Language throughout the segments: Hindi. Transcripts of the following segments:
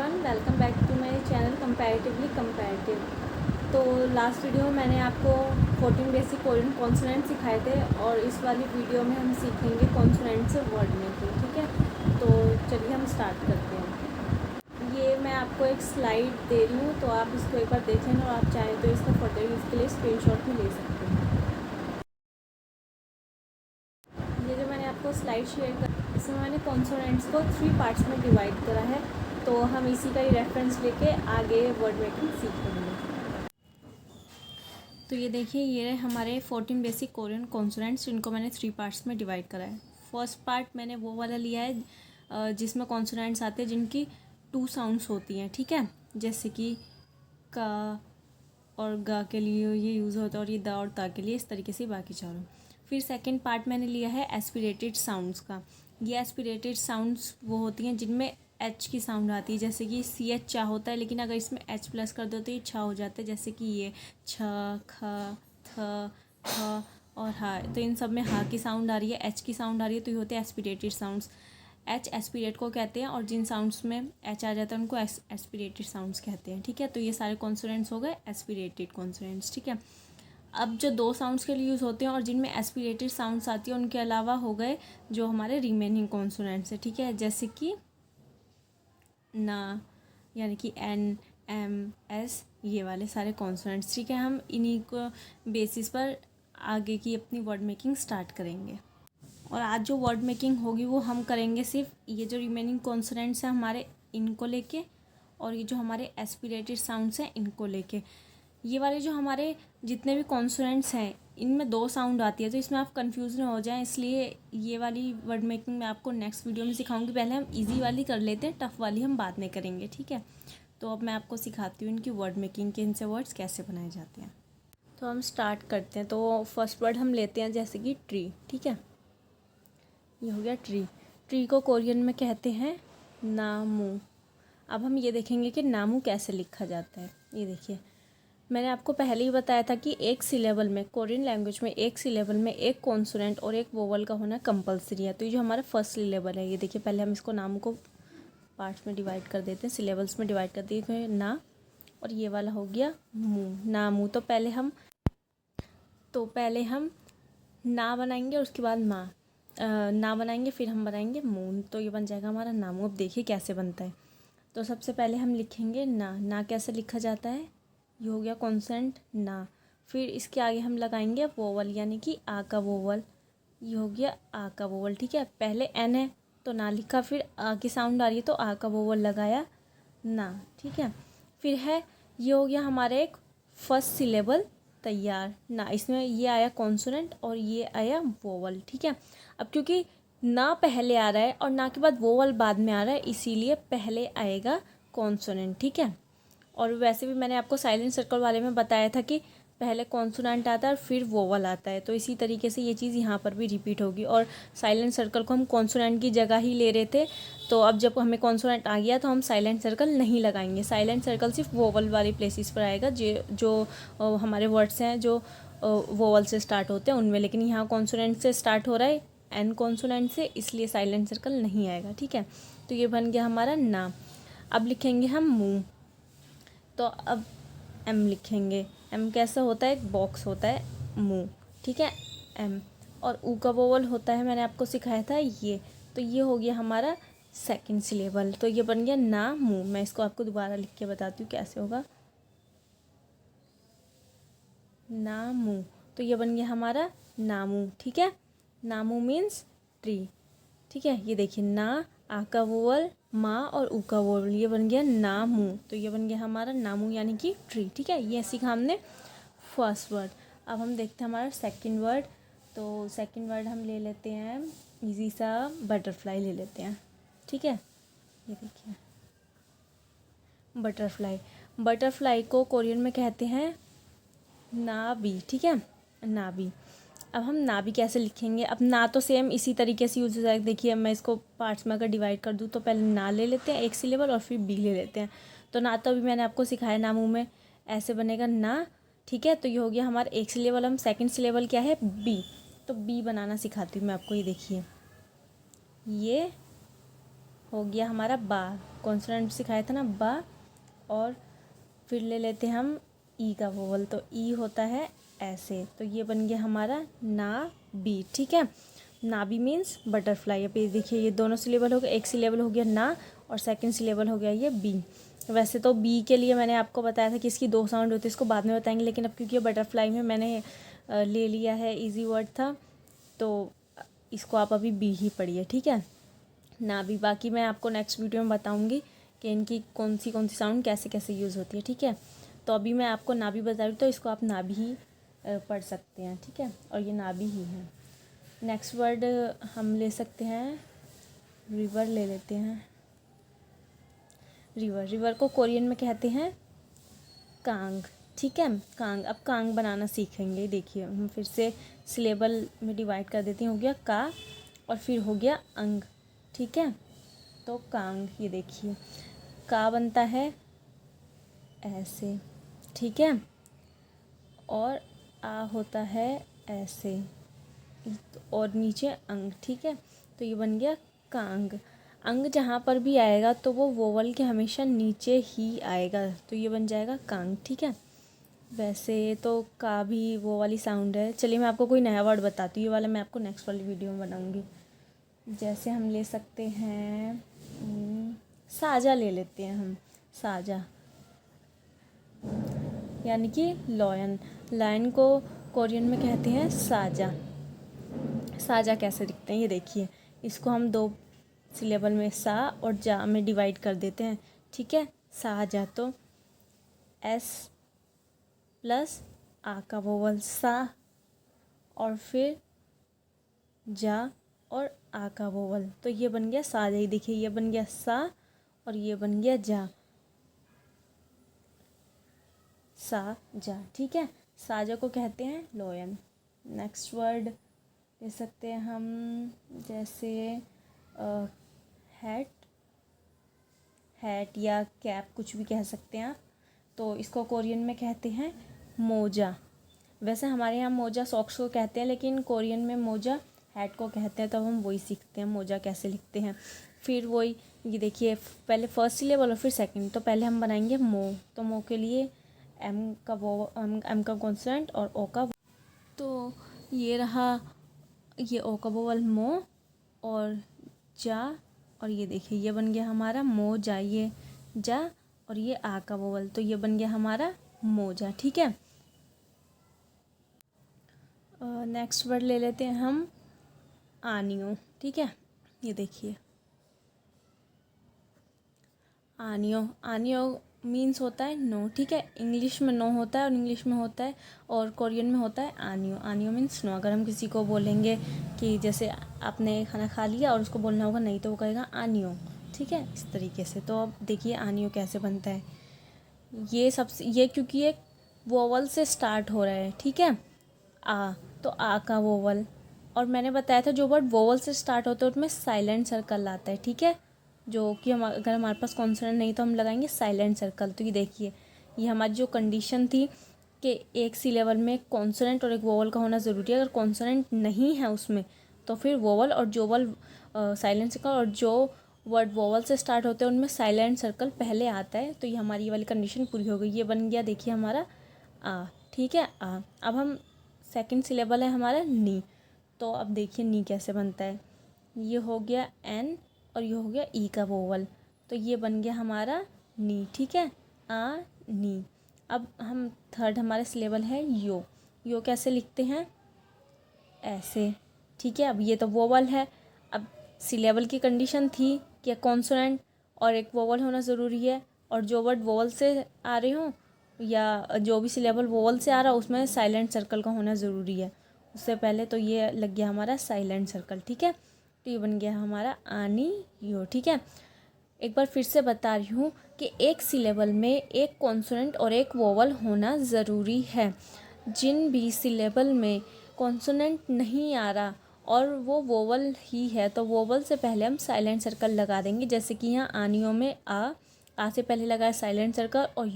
Everyone, welcome back to my channel comparatively comparative. तो लास्ट वीडियो में मैंने आपको 14 बेसिक कोरियन कॉन्सोनेंट सिखाए थे और इस वाली वीडियो में हम सीखेंगे कॉन्सोनेंट से वर्ड मेकिंग। ठीक है, तो चलिए हम स्टार्ट करते हैं। ये मैं आपको एक स्लाइड दे रही हूँ, तो आप इसको एक बार देख लें और आप चाहें तो इसका फर्दर यूज़ के लिए स्क्रीनशॉट भी ले सकते हैं। ये जो मैंने आपको स्लाइड शेयर कर, इसमें मैंने कॉन्सोनेंट्स को 3 पार्ट्स में डिवाइड करा है, तो हम इसी का ही रेफरेंस लेके आगे वर्ड मेकिंग सीखेंगे। तो ये देखिए, ये हमारे 14 बेसिक कोरियन कॉन्सोनेंट्स, जिनको मैंने 3 पार्ट्स में डिवाइड करा है। फर्स्ट पार्ट मैंने वो वाला लिया है जिसमें कॉन्सोनेंट्स आते हैं जिनकी 2 साउंड्स होती हैं। ठीक है, जैसे कि का और गा के लिए ये यूज़ होता है, और ये दा और ता के लिए, इस तरीके से बाकी चारों। फिर सेकंड पार्ट मैंने लिया है एस्पिरेटेड साउंड्स का। ये एस्पिरेटेड साउंड्स वो होती हैं जिनमें एच की साउंड आती है, जैसे कि सी एच चा होता है, लेकिन अगर इसमें एच प्लस कर दो तो ये छा हो जाता है, जैसे कि ये छ, ख, थ, थ और हा। तो इन सब में हा की साउंड आ रही है, एच की साउंड आ रही है, तो ये होते हैं एस्पिरेटेड साउंड्स। एच एस्पिरेट को कहते हैं, और जिन साउंड्स में एच आ जाता है उनको एस्पिरेटेड साउंड्स कहते हैं। ठीक है, तो ये सारे कॉन्सोनेंट्स हो गए एस्पिरेटेड कॉन्सोनेंट्स। ठीक है, अब जो 2 साउंड्स के लिए यूज़ होते हैं और जिनमें एस्पिरेटेड साउंड्स आती है, उनके अलावा हो गए जो हमारे रिमेनिंग कॉन्सोनेंट्स है। ठीक है, जैसे कि ना, यानी कि एन, एम, एस, ये वाले सारे कॉन्सोनेंट्स। ठीक है, हम इन्हीं को बेसिस पर आगे की अपनी वर्ड मेकिंग स्टार्ट करेंगे। और आज जो वर्ड मेकिंग होगी वो हम करेंगे सिर्फ ये जो रिमेनिंग कॉन्सोनेंट्स हैं हमारे, इनको लेके, और ये जो हमारे एस्पिरेटेड साउंड्स हैं इनको लेके। ये वाले जो हमारे जितने भी कॉन्सोनेंट्स हैं इनमें 2 साउंड आती है, तो इसमें आप कंफ्यूज ना हो जाएं, इसलिए ये वाली वर्ड मेकिंग मैं आपको नेक्स्ट वीडियो में सिखाऊंगी। पहले हम इजी वाली कर लेते हैं, टफ़ वाली हम बाद में करेंगे। ठीक है, तो अब मैं आपको सिखाती हूँ इनकी वर्ड मेकिंग के, इनसे वर्ड्स कैसे बनाए जाते हैं। तो हम स्टार्ट करते हैं। तो फर्स्ट वर्ड हम लेते हैं जैसे कि ट्री। ठीक है, ये हो गया ट्री। ट्री को कोरियन में कहते हैं नामू। अब हम ये देखेंगे कि नामू कैसे लिखा जाता है। ये देखिए, मैंने आपको पहले ही बताया था कि एक सिलेबल में, कोरियन लैंग्वेज में एक सिलेबल में एक कॉन्सोनेंट और एक वोवल का होना कंपलसरी है। तो ये जो हमारा फर्स्ट सिलेबल है, ये देखिए, पहले हम इसको नामू को पार्ट्स में डिवाइड कर देते हैं, सिलेबल्स में डिवाइड कर दिए ना, और ये वाला हो गया मुँह, नामू। तो पहले हम ना बनाएंगे और उसके बाद माँ, ना बनाएंगे, फिर हम बनाएंगे मून, तो ये बन जाएगा हमारा नामू। अब देखिए कैसे बनता है। तो सबसे पहले हम लिखेंगे ना कैसे लिखा जाता है। ये हो गया कॉन्सेंट ना। फिर इसके आगे हम लगाएंगे वोवल, यानी कि आ का वोवल। ये हो गया आ का वोवल। ठीक है, पहले एन है तो ना लिखा, फिर आ की साउंड आ रही है तो आ का वोवल लगाया ना। ठीक है, फिर है, ये हो गया हमारे एक फर्स्ट सिलेबल तैयार ना। इसमें ये आया कॉन्सोनेंट और ये आया वोवल। ठीक है, अब क्योंकि ना पहले आ रहा है और ना के बाद वोवल बाद में आ रहा है, इसीलिए पहले आएगा कॉन्सोनेंट। ठीक है, और वैसे भी मैंने आपको साइलेंट सर्कल वाले में बताया था कि पहले कॉन्सोनेंट आता है और फिर वोवल आता है, तो इसी तरीके से ये चीज़ यहाँ पर भी रिपीट होगी। और साइलेंट सर्कल को हम कॉन्सोनेंट की जगह ही ले रहे थे, तो अब जब हमें कॉन्सोनेंट आ गया तो हम साइलेंट सर्कल नहीं लगाएंगे। साइलेंट सर्कल सिर्फ वोवल वाली प्लेसेस पर आएगा, जो हमारे वर्ड्स हैं जो वोवल से स्टार्ट होते हैं उनमें, लेकिन यहाँ कॉन्सोनेंट से स्टार्ट हो रहा है, एन कॉन्सोनेंट से, इसलिए साइलेंट सर्कल नहीं आएगा। ठीक है, तो ये बन गया हमारा ना। अब लिखेंगे हम मुँह, तो अब एम लिखेंगे। एम कैसा होता है, एक बॉक्स होता है मुँह। ठीक है, एम। और ऊ का वोवल होता है, मैंने आपको सिखाया था ये। तो ये हो गया हमारा सेकंड सिलेबल, तो ये बन गया ना मुँह। मैं इसको आपको दोबारा लिख के बताती हूँ कैसे होगा। ना मुँह, तो ये बन गया हमारा नामू। ठीक है, नामू मीन्स ट्री। ठीक है, ये देखिए, ना, आ का वोवल, माँ और ऊ का वोवल, ये बन गया नामू। तो ये बन गया हमारा नामू, यानी कि ट्री। ठीक है, ये सीखा हमने फर्स्ट वर्ड। अब हम देखते हैं हमारा सेकंड वर्ड। तो सेकंड वर्ड हम ले लेते हैं इजी सा, बटरफ्लाई ले लेते हैं। ठीक है, ये देखिए बटरफ्लाई। बटरफ्लाई को कोरियन में कहते हैं नाबी। ठीक है, नाबी। अब हम ना भी कैसे लिखेंगे। अब ना तो सेम इसी तरीके से यूज हो जाएगा। देखिए, मैं इसको पार्ट्स में अगर डिवाइड कर दूँ तो पहले ना ले लेते हैं एक सिलेबल, और फिर बी ले लेते हैं। तो ना तो अभी मैंने आपको सिखाया ना मुँह में ऐसे बनेगा ना। ठीक है, तो ये हो गया हमारा एक सिलेबल। हम सेकंड सिलेबल क्या है, बी। तो बी बनाना सिखाती हूँ मैं आपको। ये देखिए, ये हो गया हमारा बा, कॉन्सोनेंट सिखाया था ना बा। और फिर ले लेते हैं हम ई का वोवल, तो ई होता है ऐसे, तो ये बन गया हमारा ना बी। ठीक है, ना बी मीन्स बटरफ्लाई। अब ये देखिए ये दोनों सिलेबल हो गए, एक सिलेबल हो गया ना और सेकंड सिलेबल हो गया ये बी। वैसे तो बी के लिए मैंने आपको बताया था कि इसकी 2 साउंड होती है, इसको बाद में बताएंगे, लेकिन अब क्योंकि ये बटरफ्लाई में मैंने ले लिया है, इजी वर्ड था, तो इसको आप अभी बी ही पढ़िए। ठीक है, ना भी, बाकी मैं आपको नेक्स्ट वीडियो में बताऊंगी कि इनकी कौन सी साउंड कैसे कैसे यूज़ होती है। ठीक है, तो अभी मैं आपको ना भी बता रही हूँ, तो इसको आप ना भी ही पढ़ सकते हैं। ठीक है, और ये ना भी ही है। नेक्स्ट वर्ड हम ले सकते हैं रिवर, ले लेते हैं रिवर। रिवर को कोरियन में कहते हैं कांग। ठीक है, कांग। अब कांग बनाना सीखेंगे। देखिए हम फिर से सिलेबल में डिवाइड कर देती हूँ। हो गया का और फिर हो गया अंग। ठीक है, तो कांग, ये देखिए का बनता है ऐसे। ठीक है, और आ होता है ऐसे, और नीचे अंग। ठीक है, तो ये बन गया कांग। अंग जहाँ पर भी आएगा तो वो वोवल के हमेशा नीचे ही आएगा, तो ये बन जाएगा कांग। ठीक है, वैसे तो का भी वो वाली साउंड है। चलिए मैं आपको कोई नया वर्ड बताती हूँ, ये वाला मैं आपको नेक्स्ट वाली वीडियो में बनाऊँगी। जैसे हम ले सकते हैं साजा, ले लेते हैं हम साजा, यानी कि लॉयन। लायन को कोरियन में कहते हैं साजा। साजा कैसे दिखते हैं ये देखिए, इसको हम 2 सिलेबल में सा और जा में डिवाइड कर देते हैं। ठीक है, साजा, तो एस प्लस आ का वोवल सा, और फिर जा और आ का वोवल, तो ये बन गया साजा। ही देखिए ये बन गया सा और ये बन गया जा, सा जा। ठीक है, साजा को कहते हैं लोयन। नेक्स्ट वर्ड ले सकते हैं हम, जैसे हैट, हैट या कैप, कुछ भी कह सकते हैं आप। तो इसको कोरियन में कहते हैं मोजा। वैसे हमारे यहाँ मोजा सॉक्स को कहते हैं, लेकिन कोरियन में मोजा हैट को कहते हैं, तो हम वही सीखते हैं मोजा कैसे लिखते हैं। फिर वही, ये देखिए पहले फर्स्ट सिलेबल और फिर सेकंड। तो पहले हम बनाएंगे मो, तो मो के लिए एम का कॉन्सोनेंट और ओ का, तो ये रहा, ये ओ का वोवल मो और जा, और ये देखिए ये बन गया हमारा मो जा, ये जा और ये आ का वोवल, तो ये बन गया हमारा मोजा। ठीक है, नेक्स्ट वर्ड ले लेते हैं हम आनियो। ठीक है, ये देखिए आनियो। आनियो मीन्स होता है नो। ठीक है, इंग्लिश में नो होता है और इंग्लिश में होता है और कोरियन में होता है आनियो। आनियो मीन्स नो। अगर हम किसी को बोलेंगे कि जैसे आपने खाना खा लिया और उसको बोलना होगा नहीं, तो वो कहेगा आनियो। ठीक है, इस तरीके से। तो अब देखिए आनियो कैसे बनता है। ये क्योंकि एक वोवल से स्टार्ट हो रहा है। ठीक है, आ, तो आ का वोवल, और मैंने बताया था जो वर्ड वोवल से स्टार्ट होता है उसमें साइलेंट सर्कल आता है। ठीक है, जो कि हम अगर हमारे पास कॉन्सोनेंट नहीं तो हम लगाएंगे साइलेंट सर्कल। तो ये देखिए ये हमारी जो कंडीशन थी कि एक सिलेबल में एक कॉन्सोनेंट और एक वोवल का होना ज़रूरी है। अगर कॉन्सोनेंट नहीं है उसमें तो फिर वोवल और जो वोवल साइलेंट सर्कल, और जो वर्ड वोवल से स्टार्ट होते हैं उनमें साइलेंट सर्कल पहले आता है। तो ये हमारी ये वाली कंडीशन पूरी हो गई। ये बन गया देखिए हमारा आ। ठीक है, आ। अब हम सेकंड सिलेबल है हमारा नी, तो अब देखिए नी कैसे बनता है। ये हो गया एन और ये हो गया ई का वोवल, तो ये बन गया हमारा नी। ठीक है, आ नी। अब हम थर्ड हमारे सिलेबल है यो। यो कैसे लिखते हैं, ऐसे। ठीक है, अब ये तो वोवल है। अब सिलेबल की कंडीशन थी कि कॉन्सोनेंट और एक वोवल होना ज़रूरी है, और जो वर्ड वोवल से आ रहे हों या जो भी सिलेबल वोवल से आ रहा हो उसमें साइलेंट सर्कल का होना ज़रूरी है उससे पहले। तो ये लग गया हमारा साइलेंट सर्कल। ठीक है, तो ये बन गया हमारा आनी यो। ठीक है, एक बार फिर से बता रही हूँ कि एक सिलेबल में एक कॉन्सोनेंट और एक वोवल होना ज़रूरी है। जिन भी सिलेबल में कॉन्सोनेंट नहीं आ रहा और वो वोवल ही है तो वोवल से पहले हम साइलेंट सर्कल लगा देंगे। जैसे कि यहाँ आनियों में आ से पहले लगाया साइलेंट सर्कल, और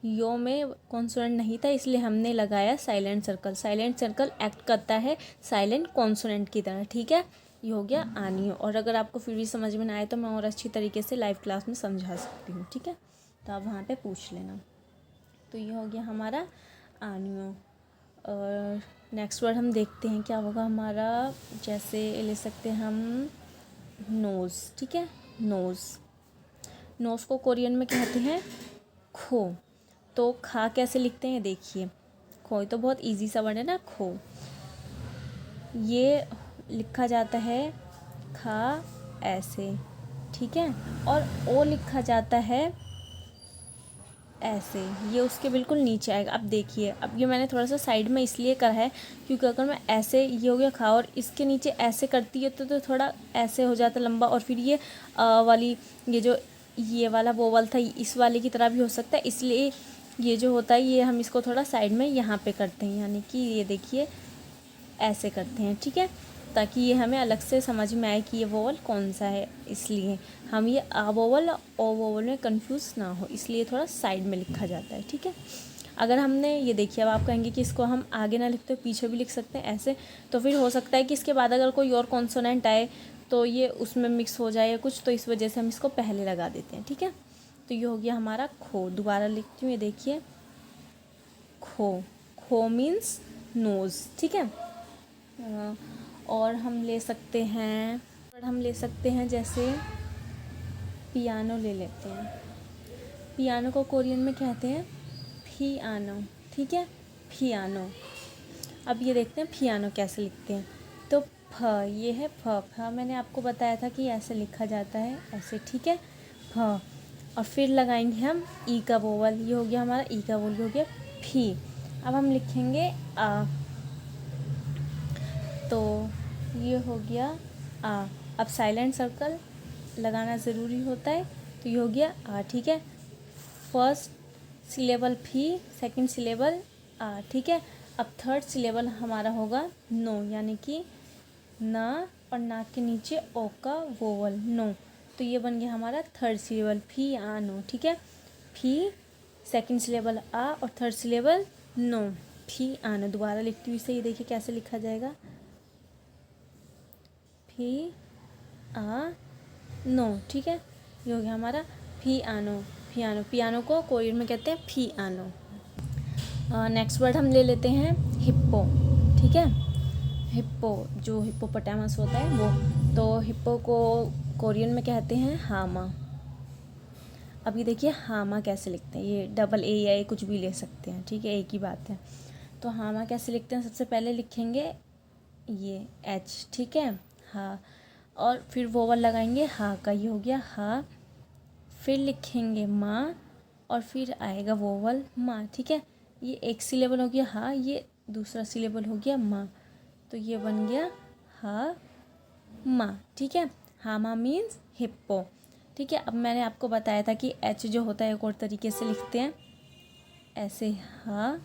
यो में कॉन्सोनेंट नहीं था इसलिए हमने लगाया silent circle. Silent circle act करता है साइलेंट कॉन्सोनेंट की तरह। ठीक है, ये हो गया आनियो। और अगर आपको फिर भी समझ में ना आए तो मैं और अच्छी तरीके से लाइव क्लास में समझा सकती हूँ, ठीक है। तो आप वहाँ पे पूछ लेना। तो ये हो गया हमारा आनियो। और नेक्स्ट वर्ड हम देखते हैं क्या होगा हमारा। जैसे ले सकते हैं हम नोज़, ठीक है। नोज़, नोज़ को कोरियन में कहते हैं खो। तो खा कैसे लिखते हैं देखिए। खो तो बहुत इजी सा वर्ड है ना, खो। ये लिखा जाता है खा ऐसे, ठीक है। और ओ लिखा जाता है ऐसे, ये उसके बिल्कुल नीचे आएगा। अब देखिए, अब ये मैंने थोड़ा सा साइड में इसलिए करा है क्योंकि अगर मैं ऐसे, ये हो गया खा, और इसके नीचे ऐसे करती है तो थोड़ा ऐसे हो जाता लंबा, और फिर ये वाली, ये जो ये वाला वोवल था इस वाले की तरह भी हो सकता है। इसलिए ये जो होता है ये हम इसको थोड़ा साइड में यहाँ पे करते हैं, यानी कि ये देखिए ऐसे करते हैं, ठीक है। ताकि ये हमें अलग से समझ में आए कि ये वोवल कौन सा है। इसलिए हम ये आ वोवल ओ वोवल में कंफ्यूज ना हो, इसलिए थोड़ा साइड में लिखा जाता है, ठीक है। अगर हमने ये देखिए, अब आप कहेंगे कि इसको हम आगे ना लिखते पीछे भी लिख सकते हैं ऐसे, तो फिर हो सकता है कि इसके बाद अगर कोई और कॉन्सोनेंट आए तो ये उसमें मिक्स हो जाए या कुछ, तो इस वजह से हम इसको पहले लगा देते हैं, ठीक है। तो ये हो गया हमारा खो। दोबारा लिखती हूँ, ये देखिए खो। खो मीन्स नोज़, ठीक है। और हम ले सकते हैं, जैसे पियानो ले लेते हैं। पियानो को कोरियन में कहते हैं पियानो, ठीक है, पियानो। अब ये देखते हैं पियानो कैसे लिखते हैं। तो फ, ये है फ मैंने आपको बताया था कि ऐसे लिखा जाता है, ऐसे, ठीक है, फ। और फिर लगाएंगे हम ई का वोवल, ये हो गया हमारा ई का वोवल, ये हो गया फी। अब हम लिखेंगे आ, तो ये हो गया आ। अब साइलेंट सर्कल लगाना ज़रूरी होता है, तो ये हो गया आ, ठीक है। फर्स्ट सिलेबल फी, सेकंड सिलेबल आ, ठीक है। अब थर्ड सिलेबल हमारा होगा नो, यानी कि ना, और नाक के नीचे ओ का वोवल, नो। तो ये बन गया हमारा थर्ड सिलेबल फी आ नो, ठीक है। फी, सेकंड सिलेबल आ, और थर्ड सिलेबल नो, फी आ नो। दोबारा लिखती हूँ इसे, ये देखिए कैसे लिखा जाएगा, फी आ नो, ठीक है। ये हो गया हमारा फी आनो, पियानो। पियानो को कोरियन में कहते हैं फी आनो। नेक्स्ट वर्ड हम ले लेते हैं हिप्पो, ठीक है। हिप्पो, जो हिप्पोपोटामस होता है वो। तो हिप्पो को कोरियन में कहते हैं हामा। अब ये देखिए हामा कैसे लिखते हैं, ये डबल ए या ए कुछ भी ले सकते हैं, ठीक है, एक ही बात है। तो हामा कैसे लिखते हैं, सबसे पहले लिखेंगे ये एच, ठीक है, हाँ। और फिर वोवल लगाएंगे हा का, ये हो गया हा। फिर लिखेंगे माँ, और फिर आएगा वोवल माँ, ठीक है। ये एक सिलेबल हो गया हा, ये दूसरा सिलेबल हो गया माँ, तो ये बन गया हा माँ, ठीक है। हा माँ मीन्स हिप्पो, ठीक है। अब मैंने आपको बताया था कि एच जो होता है एक और तरीके से लिखते हैं, ऐसे हा,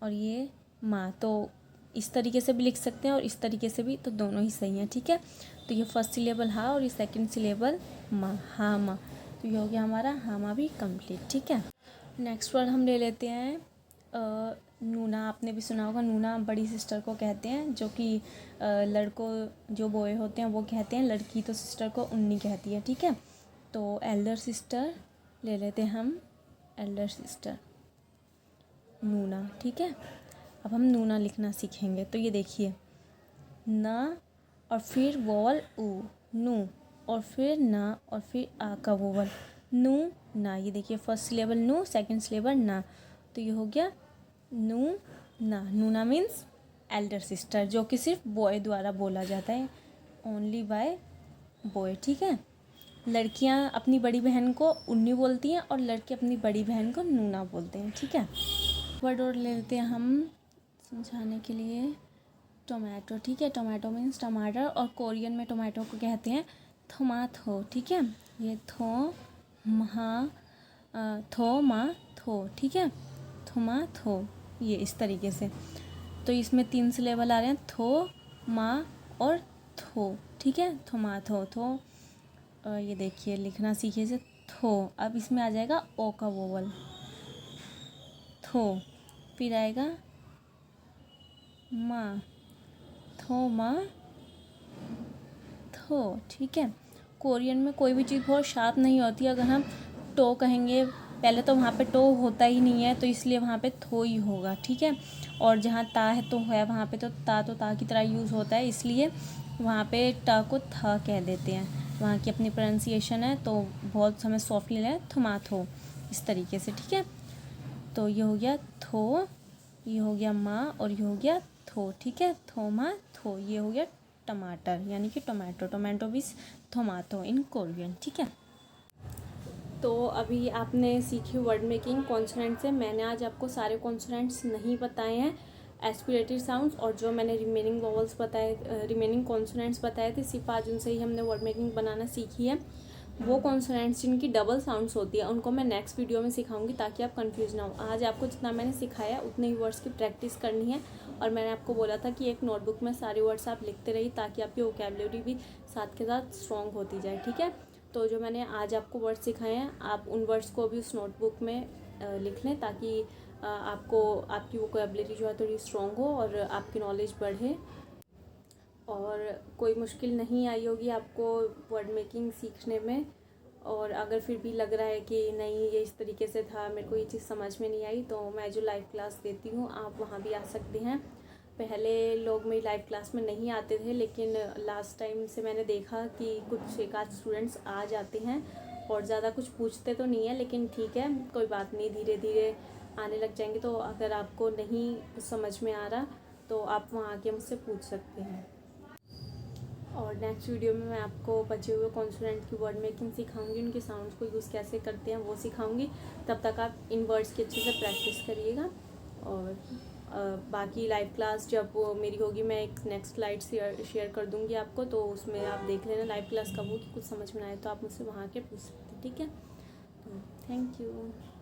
और ये माँ। तो इस तरीके से भी लिख सकते हैं और इस तरीके से भी, तो दोनों ही सही हैं, ठीक है। तो ये फर्स्ट सिलेबल हा और ये सेकंड सिलेबल माँ, हा माँ। तो ये हो गया हमारा हा माँ भी कंप्लीट, ठीक है। नेक्स्ट वर्ड हम ले लेते हैं नूना। आपने भी सुना होगा, नूना बड़ी सिस्टर को कहते हैं, जो कि लड़कों जो बॉय होते हैं वो कहते हैं, लड़की तो सिस्टर को उन्नी कहती है, ठीक है। तो एल्डर सिस्टर ले लेते हैं हम, एल्डर सिस्टर नूना, ठीक है। अब हम नूना लिखना सीखेंगे। तो ये देखिए ना, और फिर वोवल ऊ, नू, और फिर ना, और फिर आ का वोवल, नू ना। ये देखिए फर्स्ट सिलेबल नू, सेकंड सिलेबल ना, तो ये हो गया नू ना। नूना मीन्स एल्डर सिस्टर, जो कि सिर्फ बॉय द्वारा बोला जाता है, ओनली बाय बॉय, ठीक है। लड़कियां अपनी बड़ी बहन को उन्नी बोलती हैं और लड़के अपनी बड़ी बहन को नूना बोलते हैं, ठीक है। वर्ड और ले लेते हैं हम समझाने के लिए, टोमेटो, ठीक है। टोमेटो मीन्स टमाटर, और कोरियन में टोमेटो को कहते हैं थोमाथो, ठीक है। ये थो मा थो, ठीक है, थोमाथो, ये इस तरीके से। तो इसमें 3 सिलेबल आ रहे हैं, थो, मा और थो, ठीक है, थोमाथो, थो। ये देखिए लिखना सीखिए से थो। अब इसमें आ जाएगा ओ का वोवल, थो। फिर आएगा माँ, थो माँ थो, ठीक है। कोरियन में कोई भी चीज़ बहुत शार्प नहीं होती। अगर हम टो कहेंगे पहले तो वहाँ पे टो होता ही नहीं है, तो इसलिए वहाँ पे थो ही होगा, ठीक है। और जहाँ ता है तो है, वहाँ पे तो ता की तरह यूज़ होता है, इसलिए वहाँ पे टा को था कह देते हैं। वहाँ की अपनी प्रोनाउंसिएशन है, तो बहुत हमें सॉफ्टली है थो, इस तरीके से, ठीक है। तो ये हो गया थो, ये हो गया माँ, और ये हो गया थो, ठीक है। थोमा थो, ये हो गया टमाटर, यानी कि टोमेटो। टोमेटो मीन्स टोमाटो इन कोरियन, ठीक है। तो अभी आपने सीखी वर्ड मेकिंग कॉन्सोनेंट से। मैंने आज आपको सारे कॉन्सोनेंट्स नहीं बताए हैं, एस्पिरेटेड साउंड्स, और जो मैंने रिमेनिंग वॉवल्स बताए, रिमेनिंग कॉन्सोनेंट्स बताए थे, सिर्फ आज उनसे ही हमने वर्ड मेकिंग बनाना सीखी है। वो कॉन्सोनेंट्स जिनकी डबल साउंड्स होती है उनको मैं नेक्स्ट वीडियो में सिखाऊंगी, ताकि आप कंफ्यूज ना हो। आज आपको जितना मैंने सिखाया उतने ही वर्ड्स की प्रैक्टिस करनी है। और मैंने आपको बोला था कि एक नोटबुक में सारे वर्ड्स आप लिखते रहिए, ताकि आपकी वोकैबुलरी भी साथ के साथ स्ट्रॉन्ग होती जाए, ठीक है। तो जो मैंने आज आपको वर्ड्स सिखाए हैं, आप उन वर्ड्स को भी उस नोटबुक में लिख लें, ताकि आपको आपकी वोकैबुलरी जो है थोड़ी स्ट्रॉन्ग हो और आपकी नॉलेज बढ़े। और कोई मुश्किल नहीं आई होगी आपको वर्ड मेकिंग सीखने में। और अगर फिर भी लग रहा है कि नहीं ये इस तरीके से था, मेरे को ये चीज़ समझ में नहीं आई, तो मैं जो लाइव क्लास देती हूँ आप वहाँ भी आ सकते हैं। पहले लोग मेरी लाइव क्लास में नहीं आते थे, लेकिन लास्ट टाइम से मैंने देखा कि कुछ एक आध स्टूडेंट्स आ जाते हैं, और ज़्यादा कुछ पूछते तो नहीं है, लेकिन ठीक है, कोई बात नहीं, धीरे धीरे आने लग जाएंगे। तो अगर आपको नहीं कुछ समझ में आ रहा तो आप वहाँ आके मुझसे पूछ सकते हैं। और नेक्स्ट वीडियो में मैं आपको बचे हुए कॉन्सोनेंट की वर्ड मेकिंग सिखाऊंगी, उनके साउंड्स को यूज़ कैसे करते हैं वो सिखाऊंगी। तब तक आप इन वर्ड्स की अच्छे से प्रैक्टिस करिएगा। और बाकी लाइव क्लास जब मेरी होगी, मैं एक नेक्स्ट स्लाइड शेयर कर दूंगी आपको, तो उसमें आप देख लेना लाइव क्लास कब हो, कि कुछ समझ में आए तो आप मुझसे वहाँ के पूछ सकते हैं, ठीक है। Thank you.